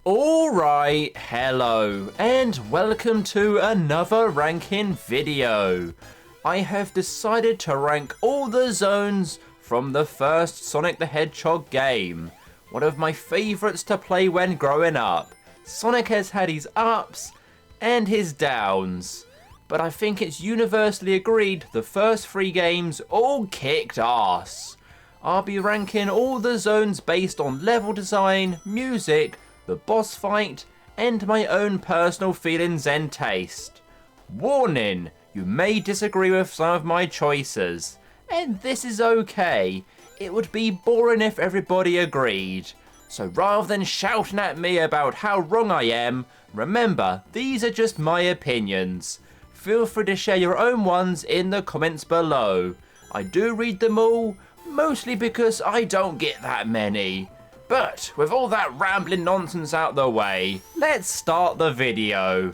Alright, hello, and welcome to another ranking video. I have decided to rank all the zones from the first Sonic the Hedgehog game. One of my favourites to play when growing up. Sonic has had his ups and his downs, but I think it's universally agreed the first three games all kicked ass. I'll be ranking all the zones based on level design, music, the boss fight, and my own personal feelings and taste. Warning, you may disagree with some of my choices, and this is okay. It would be boring if everybody agreed. So rather than shouting at me about how wrong I am, remember, these are just my opinions. Feel free to share your own ones in the comments below. I do read them all, mostly because I don't get that many. But with all that rambling nonsense out the way, let's start the video.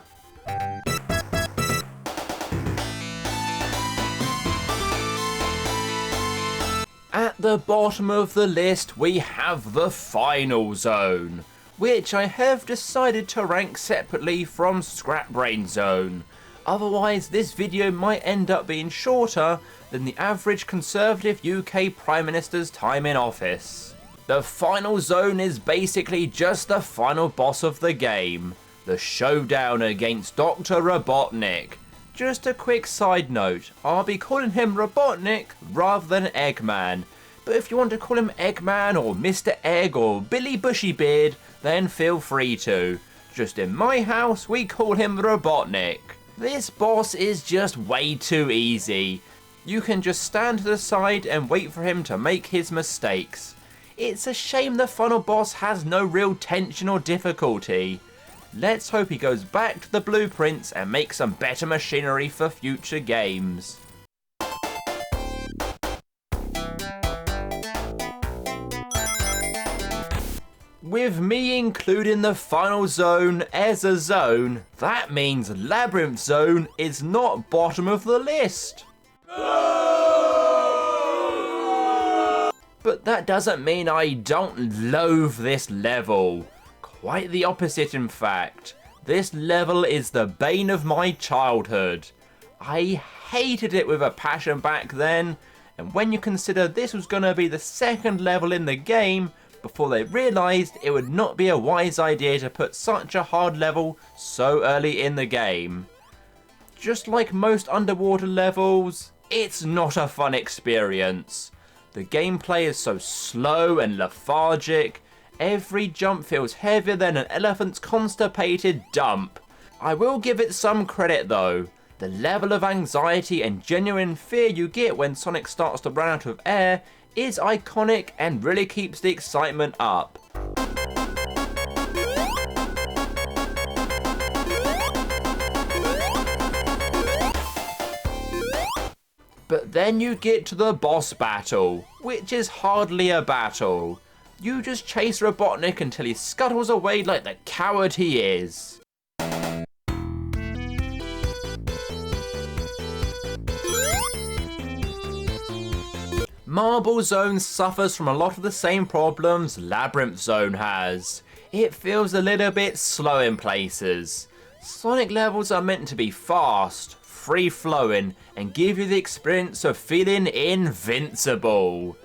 At the bottom of the list we have the final zone, which I have decided to rank separately from Scrap Brain Zone. Otherwise this video might end up being shorter than the average Conservative UK Prime Minister's time in office. The final zone is basically just the final boss of the game, the showdown against Dr. Robotnik. Just a quick side note, I'll be calling him Robotnik rather than Eggman, but if you want to call him Eggman or Mr. Egg or Billy Bushybeard, then feel free to. Just in my house we call him Robotnik. This boss is just way too easy. You can just stand to the side and wait for him to make his mistakes. It's a shame the final boss has no real tension or difficulty. Let's hope he goes back to the blueprints and makes some better machinery for future games. With me including the final zone as a zone, that means Labyrinth Zone is not bottom of the list. But that doesn't mean I don't loathe this level. Quite the opposite, in fact. This level is the bane of my childhood. I hated it with a passion back then, and when you consider this was going to be the second level in the game, before they realised it would not be a wise idea to put such a hard level so early in the game. Just like most underwater levels, it's not a fun experience. The gameplay is so slow and lethargic, every jump feels heavier than an elephant's constipated dump. I will give it some credit though. The level of anxiety and genuine fear you get when Sonic starts to run out of air is iconic and really keeps the excitement up. But then you get to the boss battle, which is hardly a battle. You just chase Robotnik until he scuttles away like the coward he is. Marble Zone suffers from a lot of the same problems Labyrinth Zone has. It feels a little bit slow in places. Sonic levels are meant to be fast, free-flowing, and give you the experience of feeling invincible.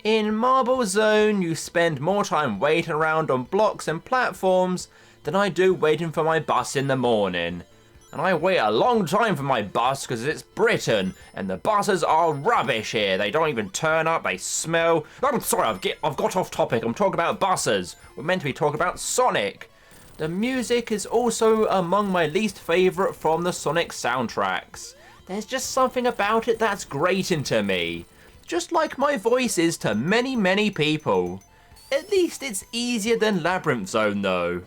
In Marble Zone, you spend more time waiting around on blocks and platforms than I do waiting for my bus in the morning. And I wait a long time for my bus because it's Britain and the buses are rubbish here. They don't even turn up, they smell. I'm sorry, I've got off topic. I'm talking about buses. We're meant to be talking about Sonic. The music is also among my least favourite from the Sonic soundtracks. There's just something about it that's grating to me. Just like my voice is to many, many people. At least it's easier than Labyrinth Zone though.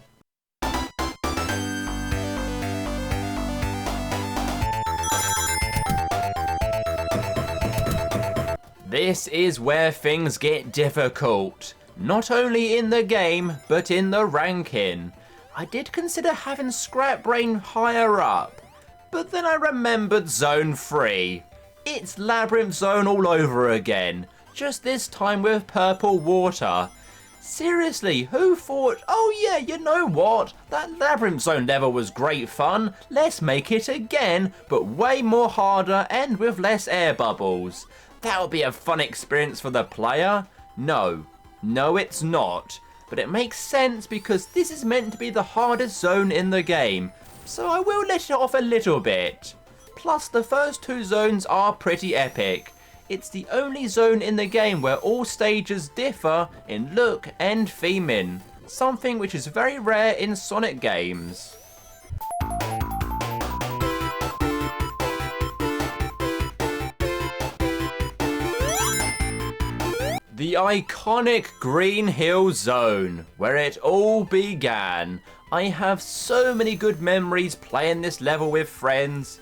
This is where things get difficult. Not only in the game, but in the ranking. I did consider having Scrap Brain higher up, but then I remembered Zone 3. It's Labyrinth Zone all over again, just this time with purple water. Seriously, who thought, oh yeah, you know what, that Labyrinth Zone level was great fun, let's make it again, but way more harder and with less air bubbles. That would be a fun experience for the player. No, it's not. But it makes sense because this is meant to be the hardest zone in the game, so I will let it off a little bit. Plus the first two zones are pretty epic. It's the only zone in the game where all stages differ in look and theming, something which is very rare in Sonic games. The iconic Green Hill Zone, where it all began. I have so many good memories playing this level with friends.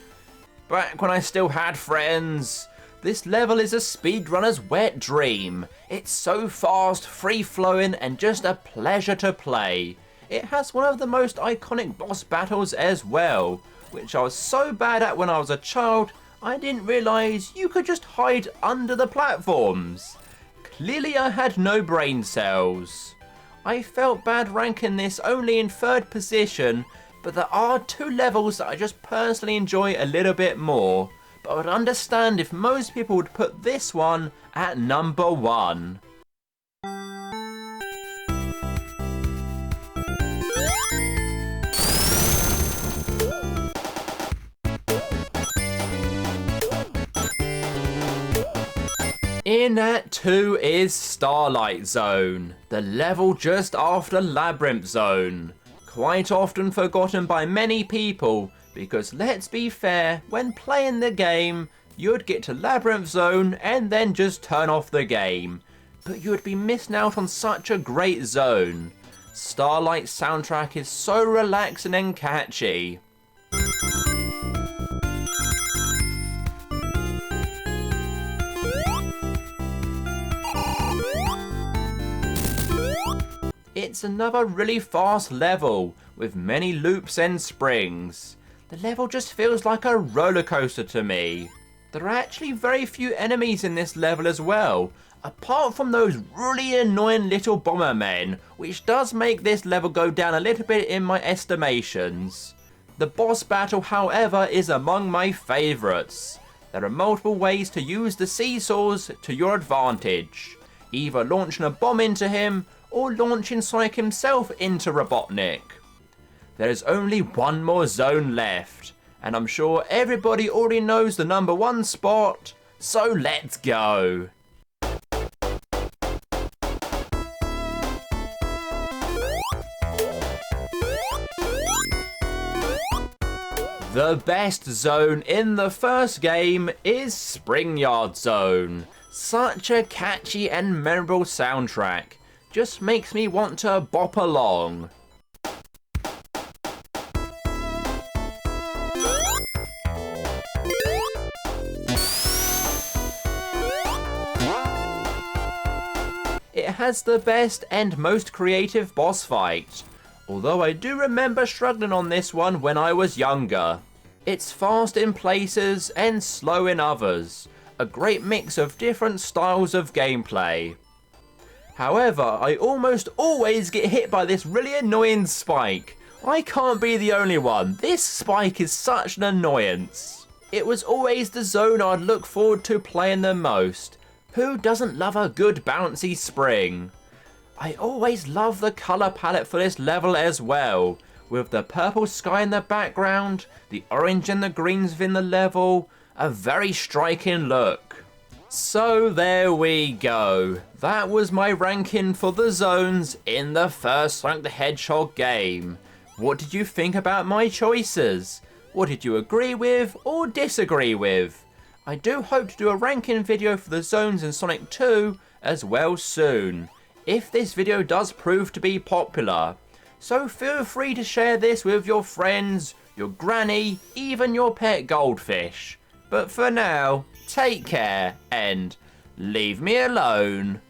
Back when I still had friends. This level is a speedrunner's wet dream. It's so fast, free-flowing, and just a pleasure to play. It has one of the most iconic boss battles as well, which I was so bad at when I was a child, I didn't realise you could just hide under the platforms. Clearly I had no brain cells. I felt bad ranking this only in 3rd position, but there are 2 levels that I just personally enjoy a little bit more. But I would understand if most people would put this one at number 1. In at 2 is Starlight Zone, the level just after Labyrinth Zone. Quite often forgotten by many people, because let's be fair, when playing the game, you'd get to Labyrinth Zone and then just turn off the game. But you'd be missing out on such a great zone. Starlight's soundtrack is so relaxing and catchy. It's another really fast level, with many loops and springs. The level just feels like a roller coaster to me. There are actually very few enemies in this level as well, apart from those really annoying little bombermen, which does make this level go down a little bit in my estimations. The boss battle, however, is among my favourites. There are multiple ways to use the seesaws to your advantage, either launching a bomb into him, or launching Sonic himself into Robotnik. There is only one more zone left, and I'm sure everybody already knows the number 1 spot, so let's go. The best zone in the first game is Spring Yard Zone. Such a catchy and memorable soundtrack. Just makes me want to bop along. It has the best and most creative boss fight, although I do remember struggling on this one when I was younger. It's fast in places and slow in others, a great mix of different styles of gameplay. However, I almost always get hit by this really annoying spike. I can't be the only one. This spike is such an annoyance. It was always the zone I'd look forward to playing the most. Who doesn't love a good bouncy spring? I always love the colour palette for this level as well, with the purple sky in the background, the orange and the greens in the level, a very striking look. So there we go. That was my ranking for the zones in the first Sonic the Hedgehog game. What did you think about my choices? What did you agree with or disagree with? I do hope to do a ranking video for the zones in Sonic 2 as well soon, if this video does prove to be popular. So feel free to share this with your friends, your granny, even your pet goldfish. But for now, take care and leave me alone.